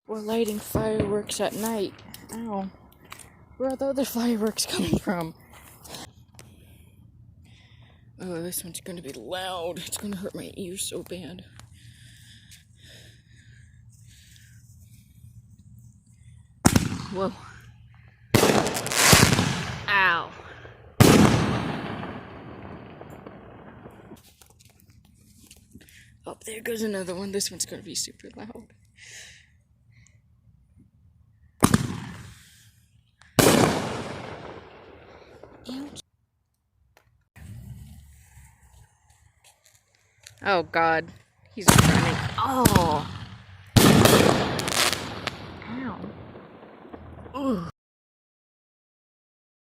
We're lighting fireworks at night. Ow. Where are the other fireworks coming from? Oh, this one's gonna be loud. It's gonna hurt my ears so bad. Whoa. Ow. Oh, there goes another one. This one's gonna be super loud. Ouch. Oh God, he's running. Oh. Ow. Ooh.